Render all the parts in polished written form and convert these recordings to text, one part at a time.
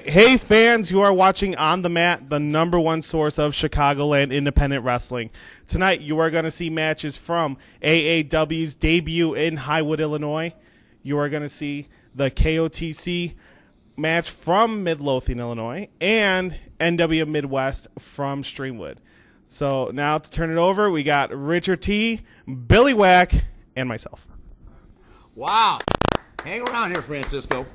Hey fans, you are watching On the Mat, the #1 source of Chicagoland independent wrestling. Tonight you are going to see matches from AAW's debut in Highwood, Illinois. You are going to see the KOTC match from Midlothian, Illinois, and NW Midwest from Streamwood. So now to turn it over, we got Ritchard T, Billy Whack, and myself. Wow. Hang around here, Francisco.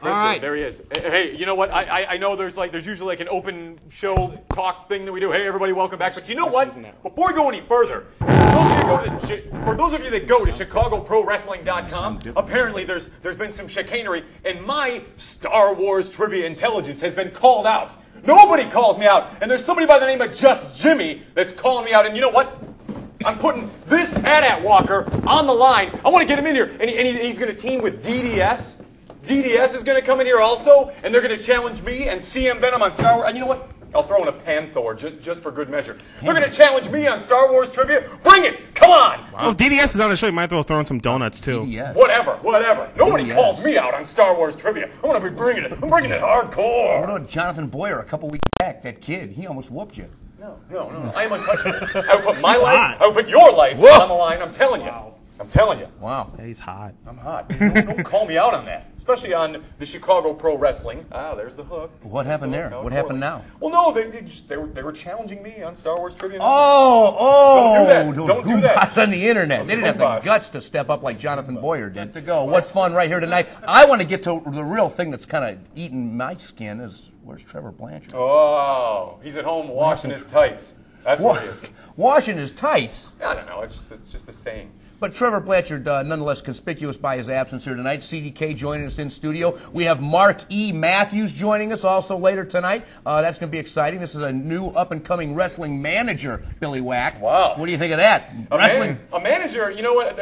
All right. There he is. Hey, you know what? I know there's usually like an open show talk thing that we do. Hey, everybody, welcome back. But you know what? Before we go any further, for those of you that go to ChicagoProWrestling.com, apparently there's been some chicanery, and my Star Wars trivia intelligence has been called out. Nobody calls me out, and there's somebody by the name of Just Jimmy that's calling me out. And you know what? I'm putting this AT-AT Walker on the line. I want to get him in here, and he's going to team with DDS. DDS is going to come in here also, and they're going to challenge me and CM Venom on Star Wars. And you know what? I'll throw in a Panther just for good measure. They're going to challenge me on Star Wars trivia. Bring it! Come on! Wow. Well, if DDS is on the show, you might as well throw in some donuts, too. DDS. Whatever. Nobody calls me out on Star Wars trivia. I'm going to be bringing it. I'm bringing it hardcore. What about Jonathan Boyer a couple weeks back? That kid, he almost whooped you. No. I am untouchable. I would put my life, I would put your life on the line. I'm telling you. I'm telling you. Wow. Yeah, he's hot. I'm hot. Don't call me out on that. Especially on the Chicago Pro Wrestling. Ah, there's the hook. What happened there? What happened now? Well, no, they were challenging me on Star Wars trivia. Oh, Don't do that. Those goombas on the internet. They didn't have the guts to step up like Jonathan Boyer did. To go. What's fun right here tonight? I want to get to the real thing that's kind of eating my skin is, where's Trevor Blanchard? Oh, he's at home washing his tights. That's what he is. Washing his tights? I don't know. It's just a saying. But Trevor Blanchard, nonetheless conspicuous by his absence here tonight. CDK joining us in studio. We have Marc E. Mathewws joining us also later tonight. That's going to be exciting. This is a new up-and-coming wrestling manager, Billy Whack. Wow. What do you think of that? A manager, you know what?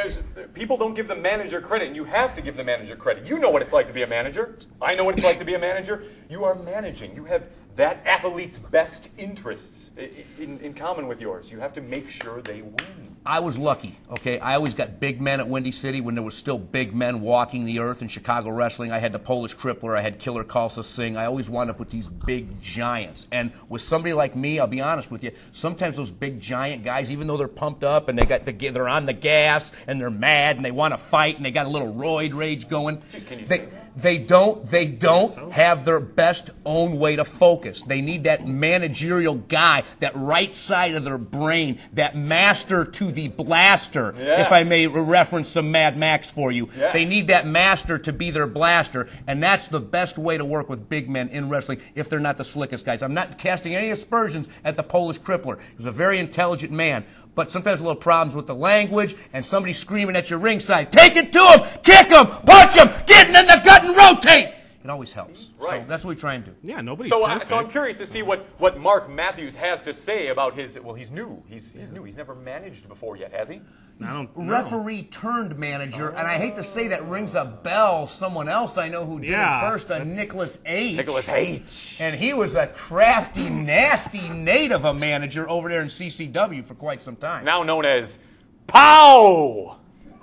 People don't give the manager credit, and you have to give the manager credit. You know what it's like to be a manager. I know what it's like to be a manager. You are managing. You have that athlete's best interests in common with yours. You have to make sure they win. I was lucky, okay? I always got big men at Windy City when there was still big men walking the earth in Chicago wrestling. I had the Polish Crippler. I had Killer Kalsa Singh. I always wanted to put these big giants. And with somebody like me, I'll be honest with you, sometimes those big giant guys, even though they're pumped up and they're on the gas and they're mad and they want to fight and they got a little roid rage going, Jeez, can you say that? They don't have their best own way to focus. They need that managerial guy, that right side of their brain, that master to the blaster, yes. if I may reference some Mad Max for you. Yes. They need that master to be their blaster, and that's the best way to work with big men in wrestling if they're not the slickest guys. I'm not casting any aspersions at the Polish Crippler. He was a very intelligent man, but sometimes a little problems with the language and somebody screaming at your ringside, take it to him, kick him, punch him, get in the gut and rotate. It always helps. Right. So that's what we try and do. Yeah, nobody's so perfect. So I'm curious to see what Marc Mathewws has to say about his. Well, he's new. He's new. He's never managed before yet, has he? I don't know. Referee turned manager, and I hate to say that rings a bell. Someone else I know who did it first, Nicholas H. Nicholas H. And he was a crafty, nasty Nate of a manager over there in CCW for quite some time. Now known as POW.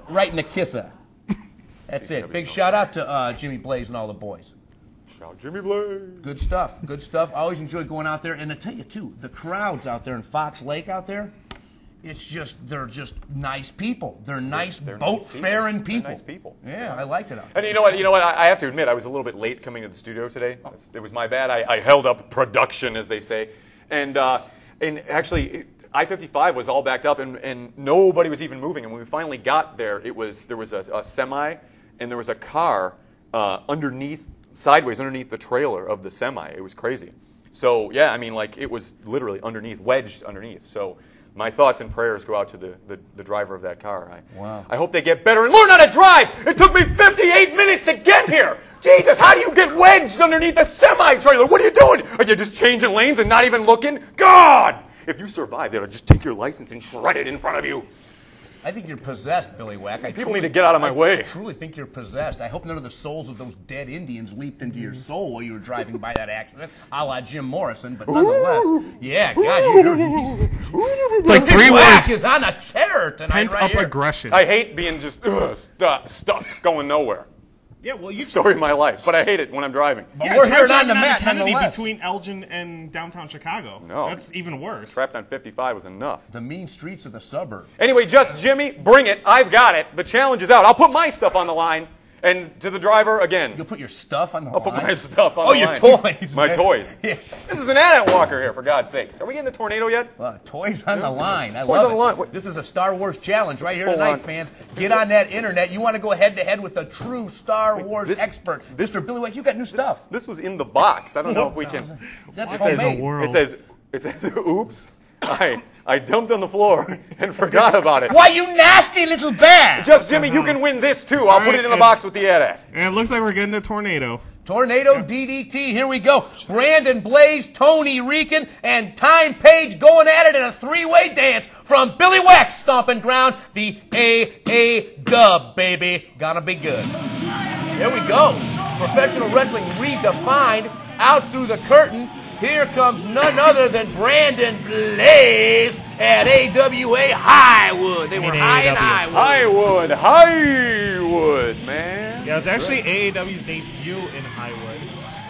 Right in the kisser. That's it. Big shout out to Jimmy Blaze and all the boys. Shout out Jimmy Blaze. Good stuff. Good stuff. I always enjoy going out there. And I tell you, too, the crowds out there in Fox Lake out there, they're just nice people. They're nice boat-faring people. They're nice people. Yeah, I liked it out there. And you know what? I have to admit, I was a little bit late coming to the studio today. It was my bad. I held up production, as they say. And And actually, I-55 was all backed up, and nobody was even moving. And when we finally got there, there was a semi, and there was a car sideways underneath the trailer of the semi. It was crazy. So yeah, I mean, like it was literally wedged underneath. So my thoughts and prayers go out to the driver of that car. I hope they get better and learn how to drive. It took me 58 minutes to get here. Jesus, how do you get wedged underneath a semi-trailer? What are you doing? Are you just changing lanes and not even looking? God! If you survive, they'll just take your license and shred it in front of you. I think you're possessed, Billy Whack. People need to get out of my way. I truly think you're possessed. I hope none of the souls of those dead Indians leaped into your soul while you were driving by that accident, a la Jim Morrison, but nonetheless. Yeah, God, it's like 3 Whack words. is on a terror tonight Pent right up here. aggression. I hate being just stuck, going nowhere. Yeah, well, It's the story of my life, but I hate it when I'm driving. But we're here on the mat, Kennedy nonetheless. between Elgin and downtown Chicago. No. That's even worse. Trapped on 55 was enough. The mean streets of the suburb. Anyway, just Jimmy, bring it. I've got it. The challenge is out. I'll put my stuff on the line. And to the driver, again. You'll put your stuff on the I'll line? put my stuff on Oh, the your line. toys. My toys. Yeah. This is an adult walker here, for God's sakes. Are we getting a tornado yet? Toys on the line. I Toys love on the line. it. What- This is a Star Wars challenge right here Hold tonight, on. fans. Get on that internet. You want to go head-to-head with a true Star Wars expert. Mr. Billy Whack, you got new stuff. This was in the box. I don't know if we can. That's What in the homemade. world? It says, oops. I dumped on the floor and forgot about it. Why, you nasty little bat! Just Jimmy, you can win this too. I'll put it in the box with the ad. And it looks like we're getting a tornado. Tornado DDT, here we go. Brandon Blaze, Tony Rican, and Tyme Paige going at it in a 3-way dance from Billy Whack's stomping ground, the AA Dub, baby. Gonna be good. Here we go. Professional wrestling redefined, out through the curtain. Here comes none other than Brandon Blaze at AWA Highwood. They were high in Highwood. Highwood, man. Yeah, it's actually AAW's debut in Highwood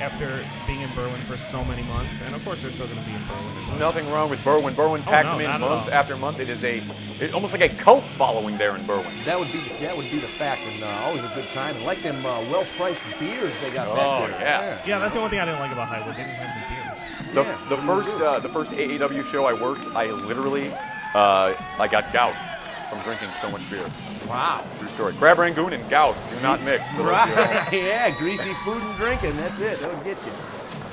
after being in Berwyn for so many months. And of course, they're still going to be in Berwyn. Nothing wrong with Berwyn. Berwyn packs them in not at month all. after month. It is it's almost like a cult following there in Berwyn. That would be the fact, and always a good time. And like them well-priced beers they got Oh, back there. yeah. Yeah, that's the one thing I didn't like about Highwood. They didn't have the beers. The first AEW show I worked, I literally I got gout from drinking so much beer. Wow. True story. Crab Rangoon and gout do not mix. for those of you at home. Right. Yeah, greasy food and drinking. That's it. That'll get you.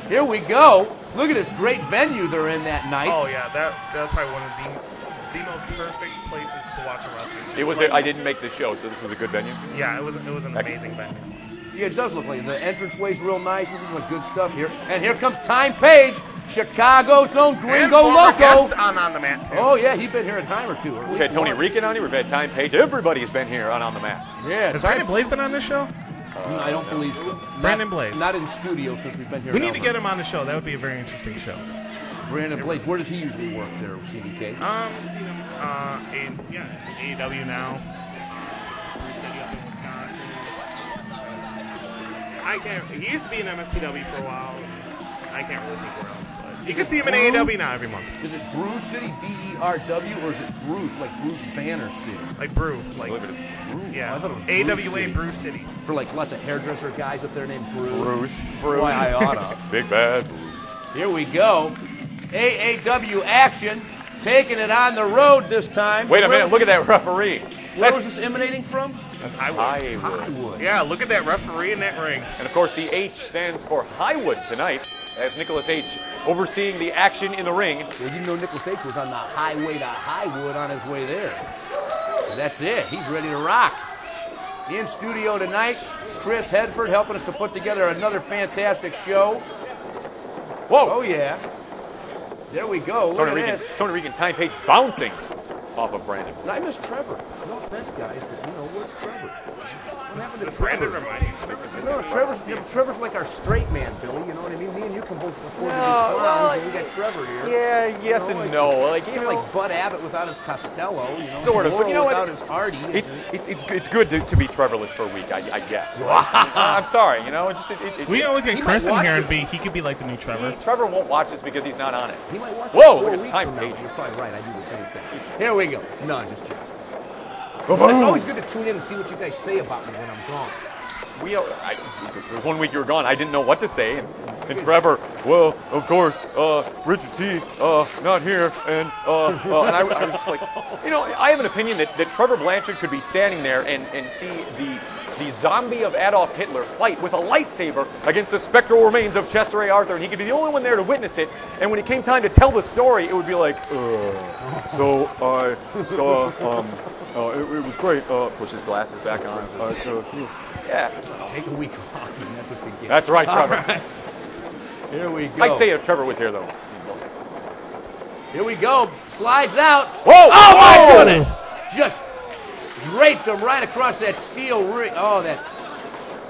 Here we go. Look at this great venue they're in that night. Oh, yeah, that's probably one of the most perfect places to watch a wrestling. It was. I didn't make the show, so this was a good venue. Yeah, it was an amazing venue. Yeah, it does look like the entranceway's real nice. This is like good stuff here. And here comes Tyme Paige, Chicago's own Gringo Loco. On the mat, too. Oh, yeah, he's been here a time or two. We've had Tony Rican on here. We've had Tyme Paige. Everybody's been here on the Mat. Yeah, Has Tyme, Brandon Blaze been on this show? I don't believe so. Brandon Blaze. Not in studio since we've been here. We need to get him on the show. That would be a very interesting show. Brandon Blaze. Where does he usually work there, CDK? Seen him AEW now. Bruce City up in Wisconsin. He used to be in MSPW for a while. I can't really think where else, but you can see him in AEW now every month. Is it Brew City, B-E-R-W, or is it Bruce, like Bruce Banner City? Like Brew, like Brew? yeah. I thought it was AWA Brew City. Brew City. For like lots of hairdresser guys up there named Bruce. Bruce. Boy, I oughta. Big bad Bruce. Here we go. AAW action, taking it on the road this time. Wait a minute. Look at that referee. Where was this emanating from? That's Highwood. Highwood. Yeah, look at that referee in that ring. And of course, the H stands for Highwood tonight, as Nicholas H. overseeing the action in the ring. Well, you know Nicholas H. was on the highway to Highwood on his way there. And that's it. He's ready to rock. In studio tonight, Chris Hedford helping us to put together another fantastic show. Whoa! Oh, yeah. There we go. Look at this. Tony Rican, Tyme Paige bouncing off of Brandon. And I miss Trevor. No offense, guys, but, where's Trevor? What happened to Brandon Trevor? remind you. No, Trevor's like our straight man, Billy. You know what I mean? Me and you can both afford to be No, clowns, and we got Trevor here. Yeah, yes and no. Like, It's kind of like Bud Abbott without his Costello. Sort of, but Laurel you know what? without his Hardy. It's good to be Trevorless for a week, I guess. I'm sorry, We always get He Chris might in watch here and this. he could be like the new Trevor. Trevor won't watch this because he's not on it. He might watch Whoa, it 4 look at weeks Tyme from now. Paige. You're probably right. I do the same thing. Here we go. No, just joking. It's always good to tune in and see what you guys say about me when I'm gone. There was one week you were gone. I didn't know what to say. And And Trevor, well, of course, Ritchard T, not here. And I was just like, you know, I have an opinion that Trevor Blanchard could be standing there and see the zombie of Adolf Hitler fight with a lightsaber against the spectral remains of Chester A. Arthur, and he could be the only one there to witness it. And when it came time to tell the story, it would be like, so I saw, it was great. Push his glasses back on. Yeah. Take a week off, and that's what you get. That's right, Trevor. Right. Here we go. I'd say if Trevor was here, though. Here we go. Slides out. Whoa! Oh, my goodness. Just draped him right across that steel ring. Oh, that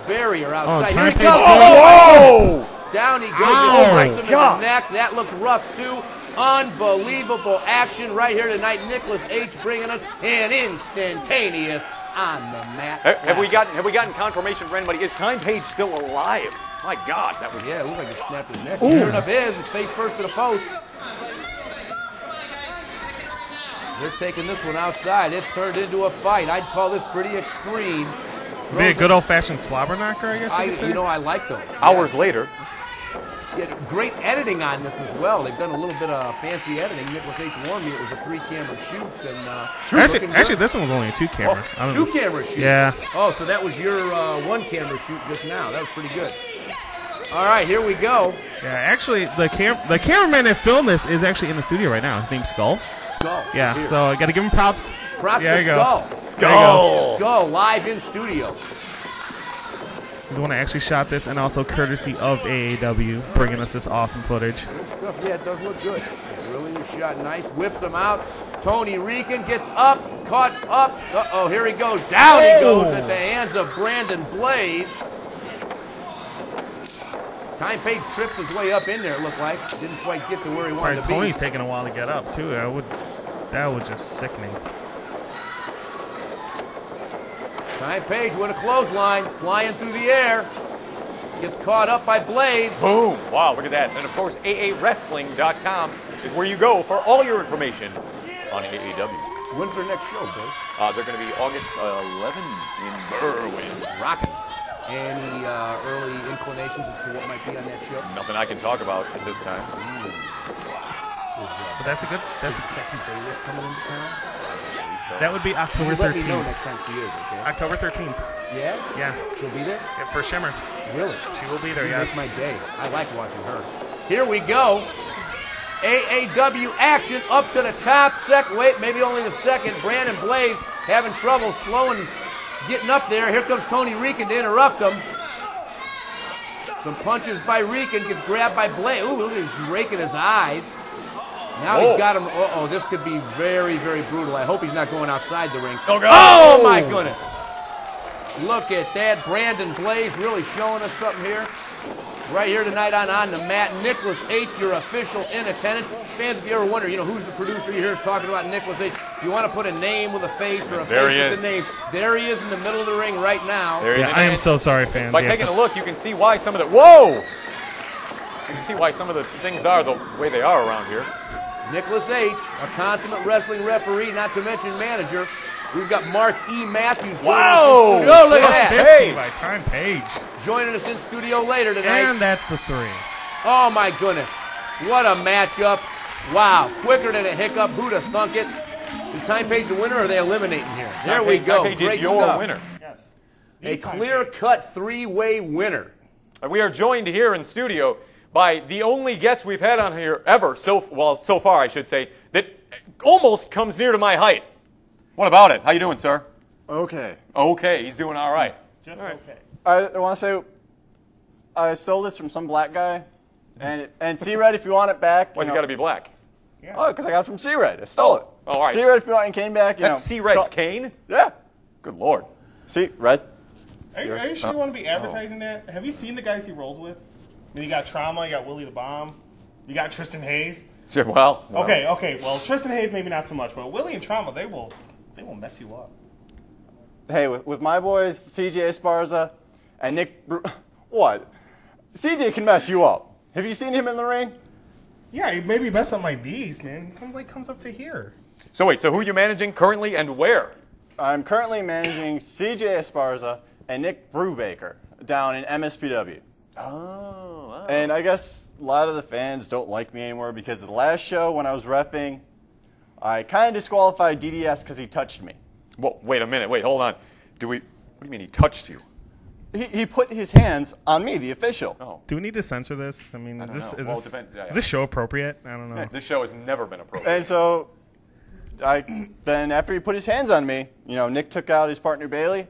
barrier outside. Here he goes. Whoa! Down he goes. Oh, my Him in God. the neck. That looked rough, too. Unbelievable action right here tonight. Nicholas H. bringing us an instantaneous on the mat. Have we gotten confirmation for anybody? Is Tyme Paige still alive? My God, that was... Yeah, it looked like he snapped his neck. Sure enough is. It's face first to the post. They're taking this one outside. It's turned into a fight. I'd call this pretty extreme. Be a good old-fashioned slobber knocker, I guess you could say? You know, I like those. Hours later. Yeah, great editing on this as well. They've done a little bit of fancy editing. Nicholas H. warned me it was a 3-camera shoot. And actually, this one was only a 2-camera. Oh, 2-camera shoot? Yeah. Oh, so that was your 1-camera shoot just now. That was pretty good. All right, here we go. Yeah, actually, the cameraman that filmed this is actually in the studio right now. His name's Skull. Skull. Yeah, so I got to give him props. Props there to you go. Skull. Skull. Skull, live in studio. He's the one that actually shot this, and also courtesy of AAW, bringing us this awesome footage. Good stuff. Yeah, it does look good. It really was shot nice. Whips him out. Tony Rican gets up, caught up. Uh-oh, here he goes. Down he goes at the hands of Brandon Blaze. Tyme Paige trips his way up in there, it looked like. Didn't quite get to where he wanted to be. Tony's taking a while to get up, too. That was just sickening. Tyme Paige with a clothesline, flying through the air. Gets caught up by Blaze. Boom. Wow, look at that. And, of course, AAWrestling.com is where you go for all your information on AAW. When's their next show, Bill? They're going to be August 11 in Berwyn. Rockin'. Any early inclinations as to what might be on that show? Nothing I can talk about at this time. But that's a good... Becky Bayless coming into town? That would be October 13th. Let me know next time she is, okay? October 13th. Yeah? Yeah. She'll be there? Yeah, for Shimmer. Really? She will be there, She yes. makes my day. I like watching her. Here we go. AAW action up to the top. Wait, maybe only the second. Brandon Blaze having trouble slowing, getting up there. Here comes Tony Rican to interrupt him. Some punches by Rican, gets grabbed by Blaze. Ooh, look at he's raking his eyes. Now he's got him. Uh-oh, this could be very, very brutal. I hope he's not going outside the ring. Oh, my goodness. Look at that. Brandon Blaze really showing us something here. Right here tonight on the mat. Nicholas H., your official in attendance. Fans, if you ever wonder, who's the producer you hear is talking about Nicholas H., if you want to put a name with a face or a face with a name, there he is in the middle of the ring right now. Yeah, I am so sorry, fans. By taking a look, you can see why some of the... Whoa! You can see why some of the things are the way they are around here. Nicholas H., a consummate wrestling referee, not to mention manager. We've got Marc E. Mathewws joining us in studio. Oh, look at that. Hey! By Tyme Paige. Joining us in studio later tonight. And that's the 3. Oh, my goodness. What a matchup. Wow. Quicker than a hiccup. Who'd have thunk it? Is Tyme Paige the winner, or are they eliminating here? There we go. Tyme Paige Great is your stuff. winner. Yes. A clear-cut 3-way winner. We are joined here in studio by the only guest we've had on here ever, so far, I should say, that almost comes near to my height. What about it? How you doing, sir? Okay. Okay, he's doing all right. Just okay. I want to say I stole this from some black guy, and C-Red, if you want it back. Why's it got to be black? Yeah. Oh, because I got it from C-Red. I stole it. Oh, all right. C-Red, if you want your cane back. That's C-Red's cane? Yeah. Good Lord. C-Red. Are you sure you want to be advertising that? Have you seen the guys he rolls with? Then you got Trauma, you got Willie the Bomb, you got Tristan Hayes. Sure, well. Okay. Well, Tristan Hayes maybe not so much, but Willie and Trauma, they will mess you up. Hey, with my boys, CJ Esparza and Nick. What? CJ can mess you up. Have you seen him in the ring? Yeah, he maybe mess up my knees, man. He comes up to here. So wait, so who are you managing currently and where? I'm currently managing CJ Esparza and Nick Brubaker down in MSPW. Oh, And I guess a lot of the fans don't like me anymore because of the last show when I was reffing, I kind of disqualified DDS because he touched me. Well, wait a minute. Wait, hold on. What do you mean he touched you? He put his hands on me, the official. Oh. Do we need to censor this? I mean, is this show appropriate? I don't know. This show has never been appropriate. And so, then after he put his hands on me, Nick took out his partner Bailey.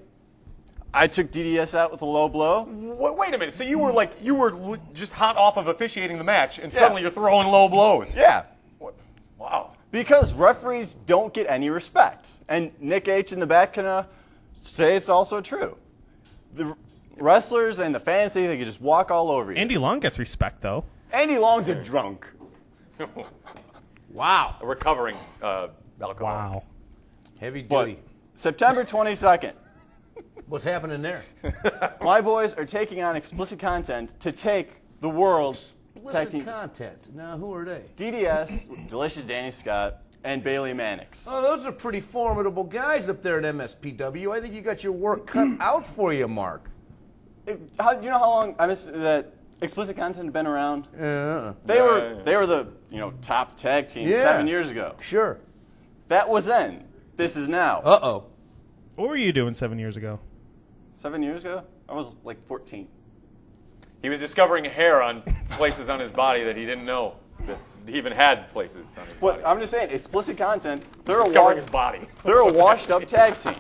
I took DDS out with a low blow. Wait a minute. So you were just hot off of officiating the match, and suddenly you're throwing low blows. Yeah. What? Wow. Because referees don't get any respect. And Nick H in the back can say it's also true. The wrestlers and the fans think they can just walk all over you. Andy Long gets respect, though. Andy Long's a drunk. Wow. A recovering alcoholic. Wow. Heavy duty. September 22nd. What's happening there? My boys are taking on explicit content to take the world's tag team. Explicit content. Now, who are they? DDS, Delicious Danny Scott, and Bailey Mannix. Oh, those are pretty formidable guys up there at MSPW. I think you got your work cut out for you, Mark. Do you know how long that explicit content had been around? They were the top tag team 7 years ago. Sure. That was then. This is now. Uh-oh. What were you doing 7 years ago? 7 years ago? I was like 14. He was discovering hair on places on his body that he didn't know that he even had places on his body. But I'm just saying, explicit content. Discovering his body. They're a washed-up tag team.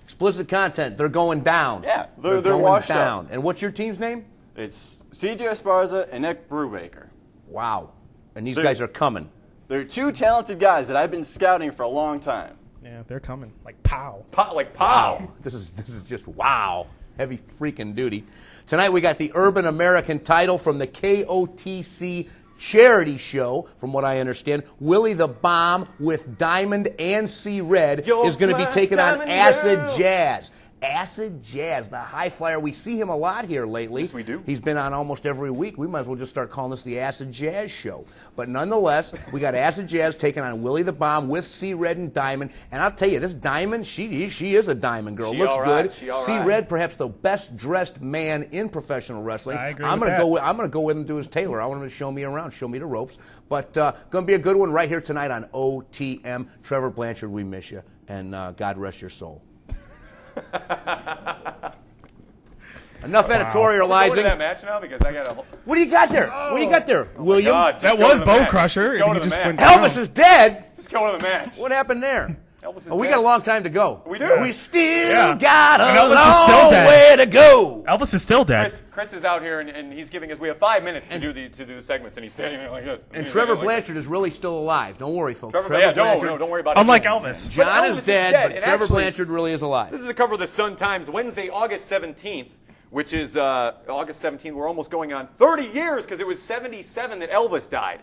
Explicit content. They're going down. Yeah, they're going washed down. up. And what's your team's name? It's CJ Esparza and Nick Brubaker. Wow. And these guys are coming. They're two talented guys that I've been scouting for a long time. Yeah, they're coming. Like pow. Like pow. This is just wow. Heavy freaking duty. Tonight we got the Urban American title from the KOTC charity show, from what I understand. Willie the Bomb with Diamond and C Red is going to be taking on Acid Jazz. Acid Jazz, the high flyer. We see him a lot here lately. Yes, we do. He's been on almost every week. We might as well just start calling this the Acid Jazz Show. But nonetheless, we got Acid Jazz taking on Willie the Bomb with C Red and Diamond. And I'll tell you, this Diamond, she is a diamond girl. Looks good. C Red, perhaps the best dressed man in professional wrestling. I agree I'm with gonna that. I'm going to go with him to his tailor. I want him to show me around, show me the ropes. But going to be a good one right here tonight on OTM. Trevor Blanchard, we miss you. And God rest your soul. Enough editorializing. Go to that match now because I got a. What do you got there? What do you got there, William? God, That was Bone Crusher. Just go and to he the just match. went Elvis down. is dead. Just go to the match. What happened there? Elvis is We dead. got a long time to go. We do. We still got And a Elvis is still long dead. way to go. Elvis is still dead. Chris is out here and he's giving us. We have 5 minutes to do the segments, and he's standing there like this. And He's Trevor standing like Blanchard is really still alive. Don't worry, folks. Trevor Blanchard. don't worry about it. Unlike Elvis. John Elvis is is dead, dead, but and Trevor actually- Blanchard really is alive. This is the cover of the Sun Times, Wednesday, August 17th, which is August 17th. We're almost going on 30 years because it was 77 that Elvis died.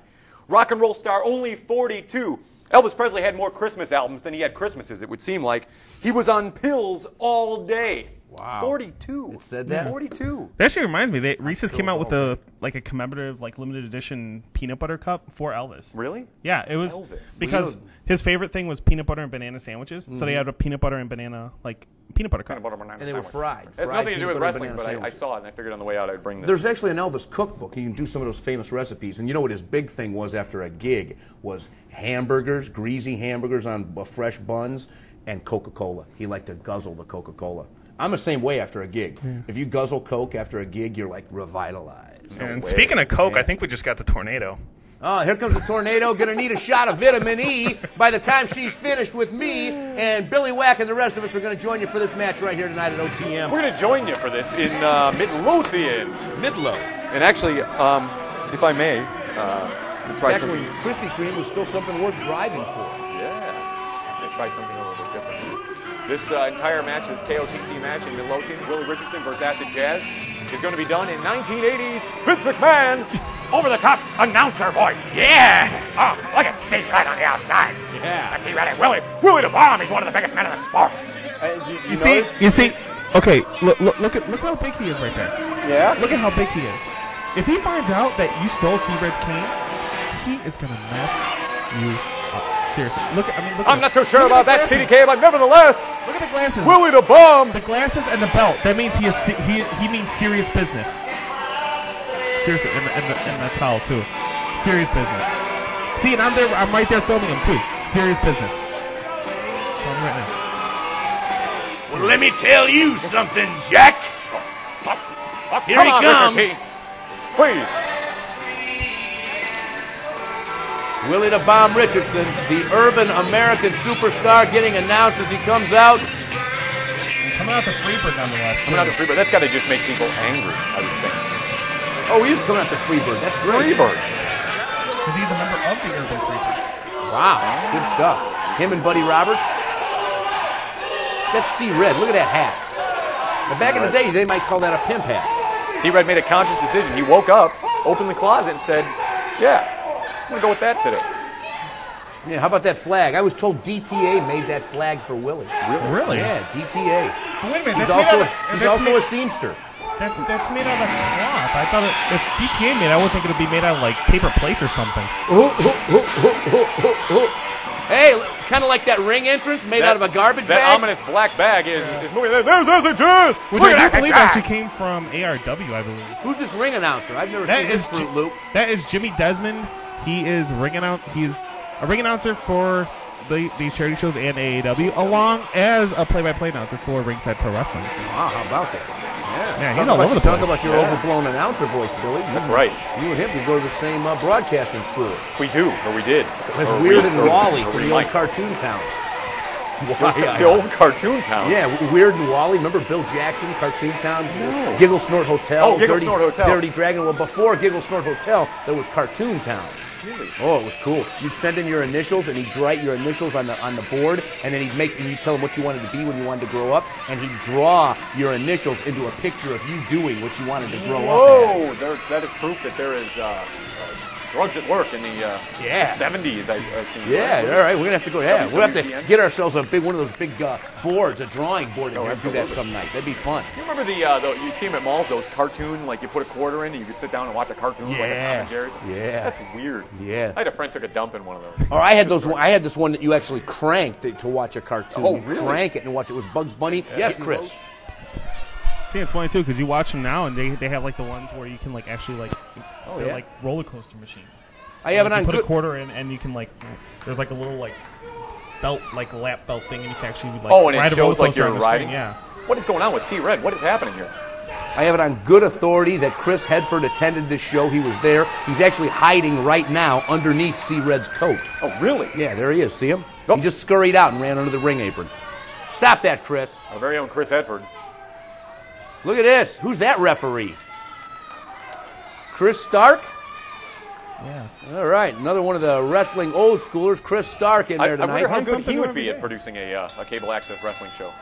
Rock and roll star, only 42. Elvis Presley had more Christmas albums than he had Christmases, it would seem like. He was on pills all day. Wow. 42. It said that? 42. That actually reminds me. Reese's came out with a commemorative limited edition peanut butter cup for Elvis. Really? Yeah, it was Elvis. because his favorite thing was peanut butter and banana sandwiches. So they had a peanut butter and banana peanut butter cup. And they were fried. It has Fried nothing to do peanut with butter wrestling, banana but I sandwiches. saw it and I figured on the way out I'd bring this. There's actually an Elvis cookbook. You can do some of those famous recipes. And you know what his big thing was after a gig was hamburgers, greasy hamburgers on fresh buns, and Coca-Cola. He liked to guzzle the Coca-Cola. I'm the same way after a gig. If you guzzle Coke after a gig, you're like revitalized. And speaking of Coke, I think we just got the tornado. Oh, here comes the tornado. Gonna need a shot of vitamin E by the time she's finished with me. And Billy Whack and the rest of us are gonna join you for this match right here tonight at OTM. We're going to join you for this in Midlothian. Midlow. And actually, if I may, try Back something. when Krispy Kreme was still something worth driving for. Yeah. I'm going to try something a little bit different. This entire match, this KOTC match in Midlothian, Willie Richardson versus Acid Jazz, is going to be done in 1980s Vince McMahon over-the-top announcer voice. Yeah! Oh, look at C Red on the outside. Yeah. I see Red. Willie the Bomb, he's one of the biggest men in the sport. You You see. Okay, look how big he is right there. Yeah? Look at how big he is. If he finds out that you stole C-Red's cane, he is gonna mess you up. Seriously. Look I'm not too sure about that, CDK, but nevertheless, Look at the glasses. Willie the Bomb. The glasses and the belt. That means he means serious business. Seriously, in the towel too. Serious business. See, and I'm right there filming him too. Serious business. Filming right now. Well, let me tell you something, Jack. Here he comes. Please. Willie the Bomb Richardson, the urban American superstar, getting announced as he comes out. Coming out to Freeburg nonetheless. Coming out to Freeburg. That's got to just make people angry, I would think. Oh, he is coming out to Freeburg. That's great. Freeburg. Because he's a member of the urban Freeburg. Wow, good stuff. Him and Buddy Roberts. That's C-Red. Look at that hat. But back in the day, they might call that a pimp hat. C-Red made a conscious decision. He woke up, opened the closet, and said, yeah, I'm going to go with that today. Yeah, how about that flag? I was told DTA made that flag for Willie. Really? Yeah, DTA. But wait a minute. He's also a seamster. That's made out of cloth. I thought if DTA made, I would think it would be made out of like paper plates or something. Hey, kind of like that ring entrance made out of a garbage bag. That ominous black bag is moving. There's SHS! Which I do believe actually came from ARW, I believe. Who's this ring announcer? I've never seen this Fruit Loop. That is Jimmy Desmond. He is He's a ring announcer for the charity shows and AAW, along as a play-by-play announcer for Ringside Pro Wrestling. Wow, how about that? Yeah, he's all over the place. Talk about your overblown announcer voice, Billy. That's right. You and him could go to the same broadcasting school. We do, or we did. That's Weird and Wally from the old cartoon town. The old cartoon town. Yeah, Weird and Wally. Remember Bill Jackson, Cartoon Town? No. Giggle Snort Hotel. Oh, Giggle Snort Hotel. Dirty Dragon. Well, before Giggle Snort Hotel, there was Cartoon Town. Really? Oh, it was cool. You'd send in your initials, and he'd write your initials on the board, and then you'd tell him what you wanted to be when you wanted to grow up, and he'd draw your initials into a picture of you doing what you wanted to grow up as. Whoa, that is proof that there is drugs at work in the 70s. I've seen. Yeah, all right. We're gonna have to go. Yeah, we'll have to get ourselves one of those big boards, a drawing board, and do that some night. That'd be fun. You remember you'd see them at malls, those cartoon, like you put a quarter in, and you could sit down and watch a cartoon like a Tom and Jerry. Yeah, that's weird. Yeah, I had a friend took a dump in one of those. Or I had this one that you actually cranked to watch a cartoon. Oh, you really? Crank it and watch it. It was Bugs Bunny. Yes, Chris. I think it's funny too because you watch them now and they have like the ones where you can like actually like they're like roller coaster machines. I have it on. You put a quarter in and you can like there's like a little like belt like a lap belt thing and you can actually like and ride it shows like you're riding. Screen, yeah. What is going on with C-Red? What is happening here? I have it on good authority that Chris Hedford attended this show. He was there. He's actually hiding right now underneath C-Red's coat. Oh, really? Yeah, there he is. See him? Oh. He just scurried out and ran under the ring apron. Stop that, Chris. Our very own Chris Hedford. Look at this. Who's that referee? Chris Stark? Yeah. All right, another one of the wrestling old schoolers, Chris Stark, in there tonight. I wonder how good he would be at producing a cable access wrestling show.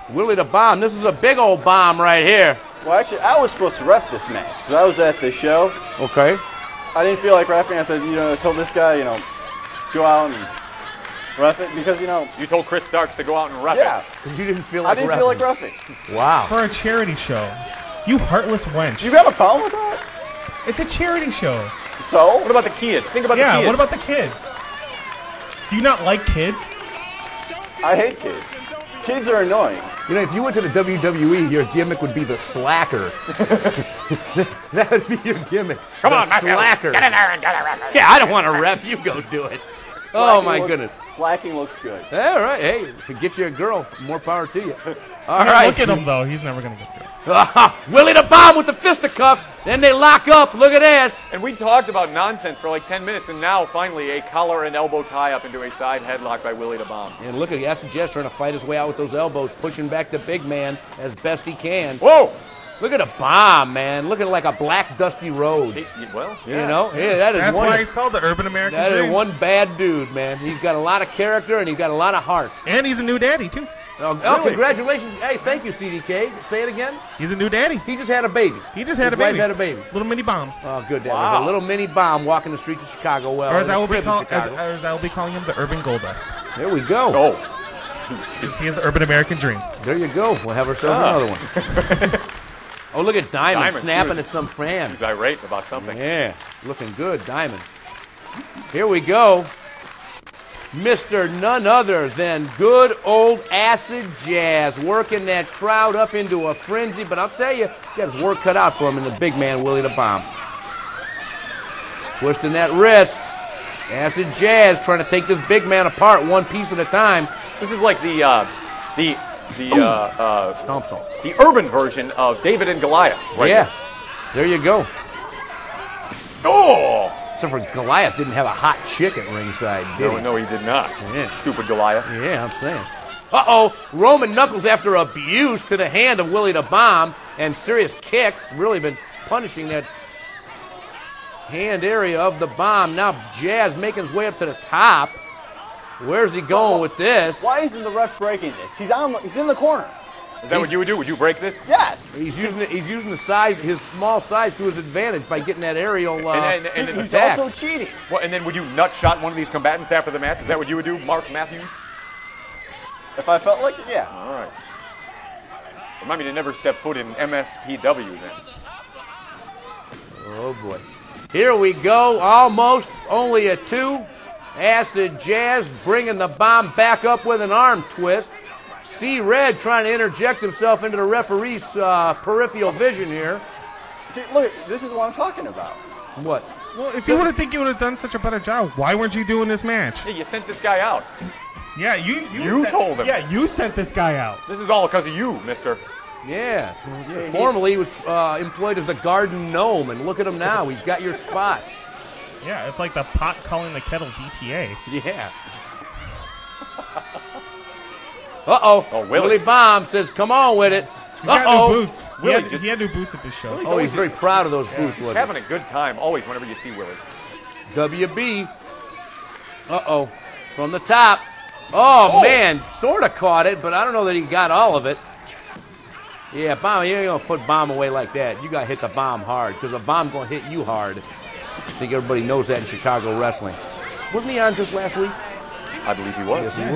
Willie the Bomb. This is a big old bomb right here. Well, actually, I was supposed to ref this match because I was at the show. Okay. I didn't feel like refing. I said, I told this guy, go out and ref it because, You told Chris Starks to go out and ref it. Yeah. Because you didn't feel like I didn't feel like roughing. Wow. For a charity show. You heartless wench. You got a problem with that? It's a charity show. So? What about the kids? Think about the kids. Yeah, what about the kids? Do you not like kids? I hate kids. Kids are annoying. If you went to the WWE, your gimmick would be the slacker. That would be your gimmick. Come on, slacker. Get in there and get a ref. Yeah, I don't want to ref. You go do it. Goodness. Slacking looks good. All right. Hey, if it gets you a girl, more power to you. All Yeah, right. look at him, though. He's never going to get through. Willie the Bomb with the fisticuffs. Then they lock up. Look at this. And we talked about nonsense for like 10 minutes, and now finally a collar and elbow tie up into a side headlock by Willie the Bomb. And look at Acid Jess trying to fight his way out with those elbows, pushing back the big man as best he can. Whoa! Look at a Bomb, man. Looking like a black Dusty Rhodes. That is That's one. why he's called the Urban American That Dream. is one bad dude, man. He's got a lot of character and he's got a lot of heart. And he's a new daddy, too. Oh, congratulations. Hey, thank you, CDK. Say it again. He's a new daddy. He just had a baby. His wife had a baby. Little mini bomb. Oh, good. There's a little mini bomb walking the streets of Chicago. Well, Or as I will be calling him, the Urban Goldust. There we go. Oh. He has the Urban American Dream. There you go. We'll have ourselves another one. Oh, look at Diamond snapping at some fan. He's irate about something. Yeah, looking good, Diamond. Here we go. Mr. none other than good old Acid Jazz, working that crowd up into a frenzy. But I'll tell you, he got his work cut out for him in the big man, Willie the Bomb. Twisting that wrist. Acid Jazz trying to take this big man apart one piece at a time. This is like the Stomp song. the urban version of David and Goliath. Right Yeah, here. there you go. Oh! Except for Goliath didn't have a hot chick at ringside, did he? No, he did not. Yeah. Stupid Goliath. Yeah, I'm saying. Uh-oh, Roman Knuckles after abuse to the hand of Willie the Bomb and serious kicks. Really been punishing that hand area of the Bomb. Now Jazz making his way up to the top. Where's he going with this? Why isn't the ref breaking this? He's in the corner. Is that what you would do? Would you break this? Yes. He's using the size, his small size, to his advantage by getting that aerial And He's attack. also cheating. Well, and then would you nut shot one of these combatants after the match? Is that what you would do, Marc Mathewws? If I felt like it, yeah. All right. Remind me to never step foot in MSPW then. Oh boy. Here we go. Almost only a 2. Acid Jazz bringing the Bomb back up with an arm twist. C-Red trying to interject himself into the referee's peripheral vision here. See, look, this is what I'm talking about. What? Well, if you would think you would have done such a better job, why weren't you doing this match? Hey, you sent this guy out. Yeah, you told him. Yeah, you sent this guy out. This is all because of you, mister. Yeah. Formerly he was employed as a garden gnome, and look at him now. He's got your spot. Yeah, it's like the pot calling the kettle DTA. Yeah. Uh-oh. Oh, Willie. Willie Bomb says, come on with it. He's got Uh-oh. new boots. Willie He had new boots at this show. Willie's Oh, he's very proud of those boots, He's wasn't having a good time always whenever you see Willie. he? WB. Uh-oh. From the top. Oh, man. Sort of caught it, but I don't know that he got all of it. Yeah, Bomb, you ain't going to put Bomb away like that. You got to hit the Bomb hard, because the Bomb going to hit you hard. I think everybody knows that in Chicago wrestling. Wasn't he on just last week? I believe he was. Yes,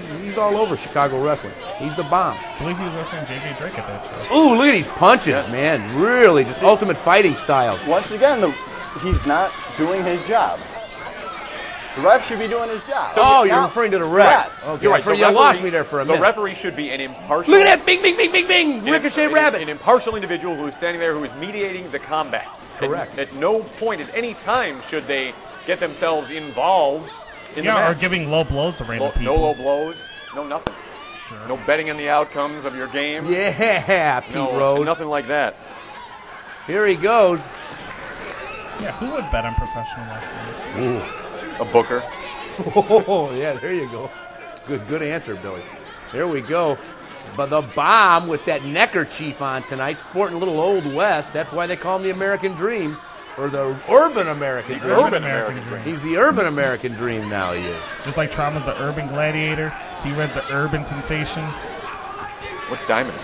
he was. He's all over Chicago wrestling. He's the Bomb. I believe he was wrestling JJ Drake at that show. Ooh, look at these punches, man. Really, just ultimate fighting style. Once again, he's not doing his job. The ref should be doing his job. Oh, you're referring to the ref. Yes. Okay, You're right. you lost me there for a minute. The referee should be an impartial. Look at that! Bing, bing, bing, bing, bing! Ricochet rabbit. An impartial individual who is standing there who is mediating the combat. Correct. At no point at any time should they get themselves involved in the Yeah, match. or giving low blows to random people. No low blows. No nothing. Sure. No betting on the outcomes of your game. Yeah, Pete Rose. Nothing like that. Here he goes. Yeah, who would bet on professional wrestling? A booker. Oh, yeah, there you go. Good answer, Billy. Here we go. But the Bomb with that neckerchief on tonight, sporting a little Old West. That's why they call him the American Dream, or the Urban American Dream. Urban American Dream. He's the Urban American Dream now, he is. Just like Trauma's the urban gladiator, C-Red the urban sensation. What's Diamond?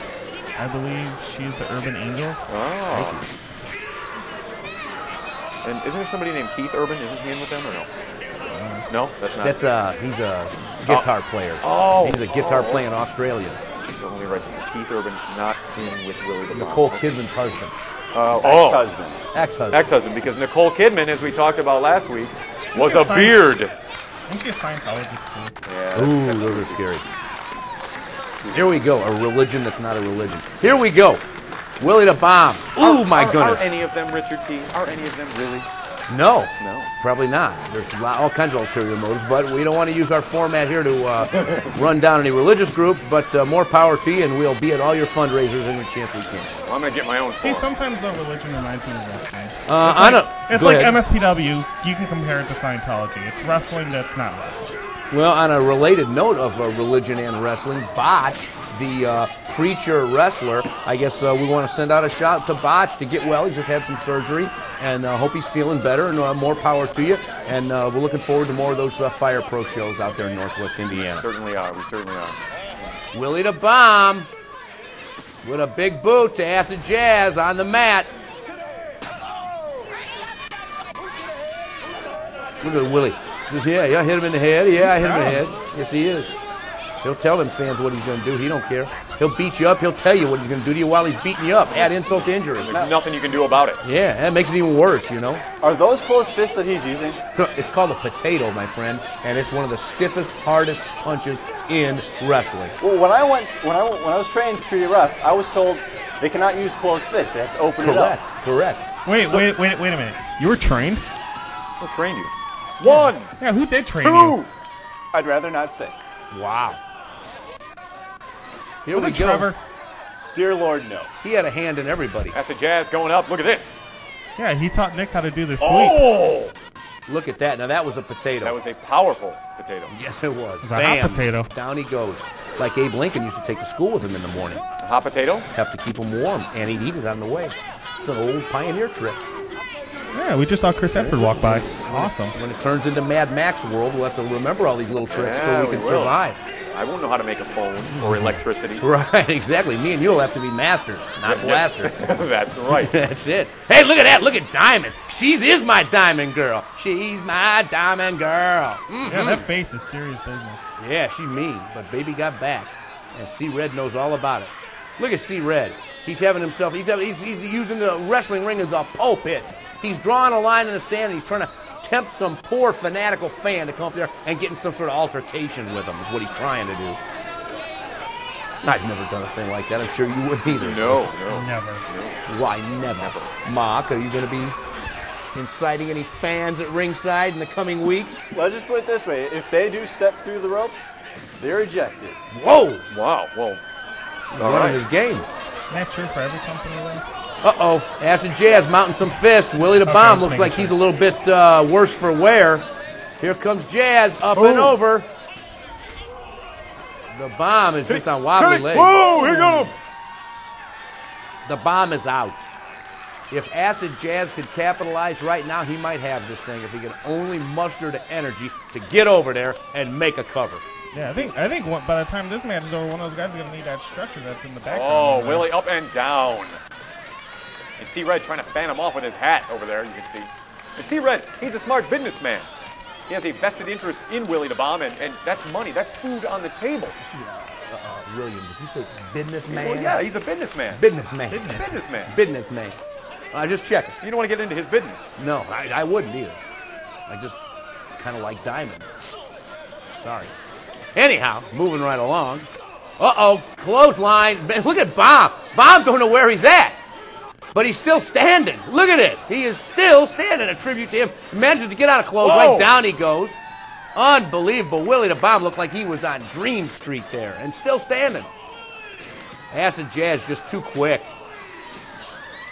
I believe she is the urban angel. Oh. And isn't there somebody named Keith Urban? Isn't he in with them or no? No, that's not. He's a guitar player. Oh. He's a guitar playing Australian. So let me write this. Keith Urban not in with Willie the Bomb. Nicole Kidman's husband. Ex-husband. Ex-husband. Ex-husband, because Nicole Kidman, as we talked about last week, was a Signed- beard. I think she's a Scientologist too. Yeah, Ooh, those are scary. Here we go. A religion that's not a religion. Here we go. Willie the Bomb. Ooh, my goodness. Are any of them Richard T? Are any of them really? No. No. Probably not. There's all kinds of ulterior motives, but we don't want to use our format here to run down any religious groups, but more power to you, and we'll be at all your fundraisers any chance we can. Well, I'm going to get my own See, form. sometimes the religion reminds me of wrestling. It's go like ahead. MSPW. You can compare it to Scientology. It's wrestling that's not wrestling. Well, on a related note of religion and wrestling, Botch, the preacher wrestler, I guess we want to send out a shout to Botch to get well. He just had some surgery, and hope he's feeling better, and more power to you. And we're looking forward to more of those Fire Pro shows out there in Northwest Indiana. We certainly are. We certainly are. Willie the Bomb with a big boot to Acid Jazz on the mat. Look at Willie. He says, yeah, I hit him in the head. Yeah, I hit him in the head. Yes, he is. He'll tell them fans what he's going to do. He don't care. He'll beat you up. He'll tell you what he's going to do to you while he's beating you up. Add insult to injury. There's nothing you can do about it. Yeah, that makes it even worse, you know. Are those closed fists that he's using? It's called a potato, my friend, and it's one of the stiffest, hardest punches in wrestling. Well, when I was trained to be a ref, I was told they cannot use closed fists. They have to open it up. Correct. Wait a minute. You were trained? Who trained you? 1. Yeah, who did train 2. you? I'd rather not say. Wow. Here Was we it go. Trevor? Dear Lord, no. He had a hand in everybody. That's the Jazz going up. Look at this. Yeah, he taught Nick how to do the sweep. Oh! Look at that. Now, that was a potato. That was a powerful potato. Yes, it was. It was a hot potato. Down he goes. Like Abe Lincoln used to take to school with him in the morning. A hot potato? Have to keep him warm, and he'd eat it on the way. It's an old pioneer trick. Yeah, we just saw Chris Edford walk by. Awesome. When it turns into Mad Max world, we'll have to remember all these little tricks Yeah, so we can will. survive. I won't know how to make a phone or electricity. Right, exactly. Me and you will have to be masters, not blasters. That's right. That's it. Hey, look at that. Look at Diamond. She is my diamond girl. She's my diamond girl. Mm-hmm. Yeah, that face is serious business. Yeah, she mean, but baby got back. And C-Red knows all about it. Look at C-Red. He's having himself, he's using the wrestling ring as a pulpit. He's drawing a line in the sand, and he's trying to tempt some poor fanatical fan to come up there and get in some sort of altercation with him is what he's trying to do. I've never done a thing like that. I'm sure you wouldn't either. No. Never. Why never? Marc, are you going to be inciting any fans at ringside in the coming weeks? Let's just put it this way. If they do step through the ropes, they're ejected. Whoa! Wow. Well, He's running his game. Isn't that true for every company, though? Uh-oh. Acid Jazz mounting some fists. Willie the Bomb looks like he's a little bit worse for wear. Here comes Jazz up and over. The Bomb is just on wobbly legs. Whoa, here got him. The Bomb is out. If Acid Jazz could capitalize right now, he might have this thing if he could only muster the energy to get over there and make a cover. Yeah, I think by the time this match is over, one of those guys is going to need that stretcher that's in the background. Oh, Willie up and down. And C-Red trying to fan him off with his hat over there, you can see. And C-Red, he's a smart businessman. He has a vested interest in Willie the Bomb, and that's money. That's food on the table. William, did you say businessman? Well, yeah, he's a businessman. Businessman. Businessman. Businessman. Just checking. You don't want to get into his business. No, I wouldn't either. I just kind of like Diamond. Sorry. Anyhow, moving right along. Uh-oh, clothesline. Look at Bomb. Bomb don't know where he's at. But he's still standing. Look at this. He is still standing. A tribute to him. He manages to get out of clothesline. Down he goes. Unbelievable. Willie the Bomb looked like he was on Dream Street there. And still standing. Acid Jazz just too quick.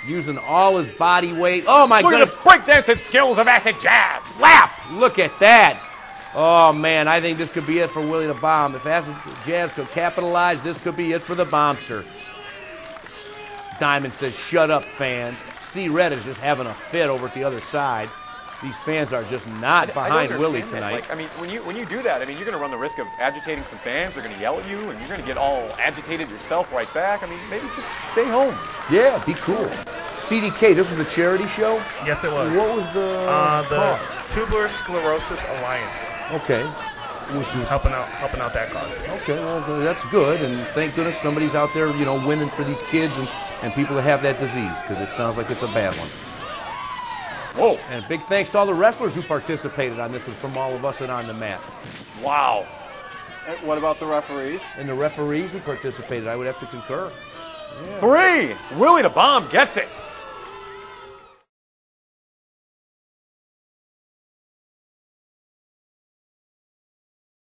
Using all his body weight. Oh, my goodness. Look at the breakdancing skills of Acid Jazz. Slap! Look at that. Oh, man, I think this could be it for Willie the Bomb. If Acid Jazz could capitalize, this could be it for the Bombster. Diamond says, shut up, fans. C-Red is just having a fit over at the other side. These fans are just not behind Willie tonight. Like, I mean, when you do that, I mean, you're going to run the risk of agitating some fans. They're going to yell at you, and you're going to get all agitated yourself right back. I mean, maybe just stay home. Yeah, be cool. CDK, this was a charity show? Yes, it was. What was the cause? Tubular Sclerosis Alliance. Okay. Which is helping out that cause. Okay, well, that's good, and thank goodness somebody's out there, winning for these kids and people that have that disease, because it sounds like it's a bad one. Whoa. And big thanks to all the wrestlers who participated on this one from all of us at On the Mat. Wow. And what about the referees? And the referees who participated, I would have to concur. Yeah. 3. Willie the Bomb gets it.